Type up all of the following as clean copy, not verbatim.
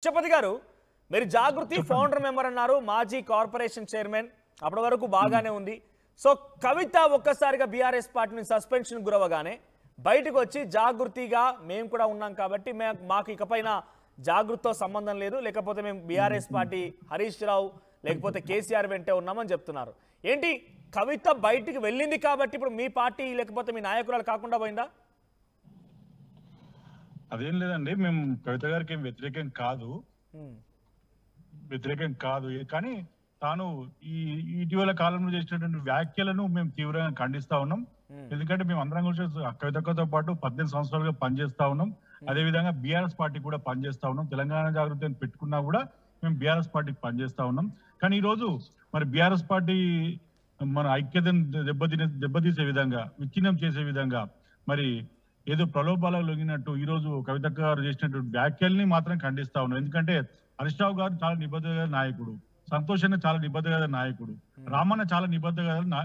చపతి గారు మీరు జాగృతి founder member అన్నారు మాజీ కార్పొరేషన్ చైర్మన్ అప్పటి వరకు బాగానే ఉంది సో కవిత ఒక్కసారిగా బీఆర్ఎస్ పార్టీని సస్పెన్షన్ గురవగానే బయటకు వచ్చి జాగృతిగా మేము కూడా ఉన్నాం కాబట్టి మాకు ఇకపైన జాగృతితో సంబంధం లేదు లేకపోతే మేము బీఆర్ఎస్ పార్టీ హరీష్ రావు లేకపోతే కేసీఆర్ వెంటే ఉన్నామని చెప్తున్నారు ఏంటి కవిత బయటికి వెళ్ళింది కాబట్టి ఇప్పుడు మీ పార్టీ లేకపోతే మీ నాయకురాలు కాకుండా పోయిందా అదేం లేదండి మేము కవిత గారికి ఏం వ్యతిరేకం కాదు కానీ తాను ఈ ఇటీవల కాలంలో చేసినటువంటి వ్యాఖ్యలను మేము తీవ్రంగా ఖండిస్తా ఉన్నాం ఎందుకంటే మేము అందరం కూడా కవితతో పాటు 18 సంవత్సరాలుగా పనిచేస్తా ఉన్నాం అదే విధంగా బీఆర్ఎస్ పార్టీ కూడా పనిచేస్తా ఉన్నాం తెలంగాణ జాగృతి అని పెట్టుకున్నా కూడా మేము బీఆర్ఎస్ పార్టీకి పనిచేస్తా ఉన్నాం కానీ ఈ రోజు మరి బీఆర్ఎస్ పార్టీ మన ఐక్యతను దెబ్బతీసే విధంగా విచ్ఛిన్నం చేసే విధంగా మరి ఏదో ప్రలోభాలకు లొంగినట్టు ఈ రోజు కవిత గారు చేసినటువంటి వ్యాఖ్యల్ని మాత్రం ఖండిస్తా ఉన్నాం ఎందుకంటే హరీష్ రావు గారు చాలా నిబద్ధత నాయకుడు సంతోషన్న చాలా నిబద్ధత నాయకుడు రామన్న చాలా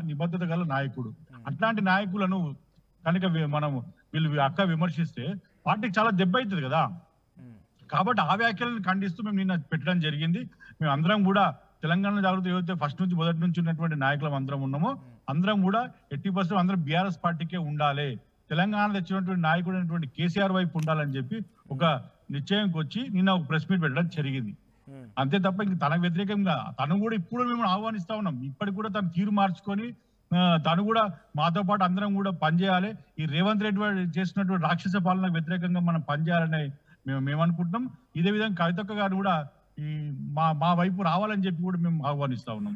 నిబద్ధత గల నాయకుడు అట్లాంటి నాయకులను కనుక మనం వీళ్ళు అక్క విమర్శిస్తే పార్టీకి చాలా దెబ్బ అవుతుంది కదా కాబట్టి ఆ వ్యాఖ్యలను ఖండిస్తూ మేము నిన్న పెట్టడం జరిగింది మేము అందరం కూడా తెలంగాణ జాగృతి ఏదైతే మొదటి నుంచి ఉన్నటువంటి నాయకులం అందరం ఉన్నామో అందరం కూడా 80% అందరం బీఆర్ఎస్ పార్టీకే ఉండాలి తెలంగాణ తెచ్చినటువంటి నాయకుడు అయినటువంటి కేసీఆర్ వైపు ఉండాలని చెప్పి ఒక నిశ్చయంకి వచ్చి నిన్న ఒక ప్రెస్ మీట్ పెట్టడం జరిగింది అంతే తప్ప ఇంక తనకు వ్యతిరేకంగా తను కూడా ఇప్పుడు మేము ఆహ్వానిస్తా ఉన్నాం ఇప్పటికి కూడా తను తీరు మార్చుకొని తను కూడా మాతో పాటు అందరం కూడా పనిచేయాలి ఈ రేవంత్ రెడ్డి చేసినటువంటి రాక్షస పాలనకు వ్యతిరేకంగా మనం పనిచేయాలని మేము అనుకుంటున్నాం ఇదే విధంగా కవితక్క గారు కూడా ఈ మా వైపు రావాలని చెప్పి కూడా మేము ఆహ్వానిస్తా ఉన్నాం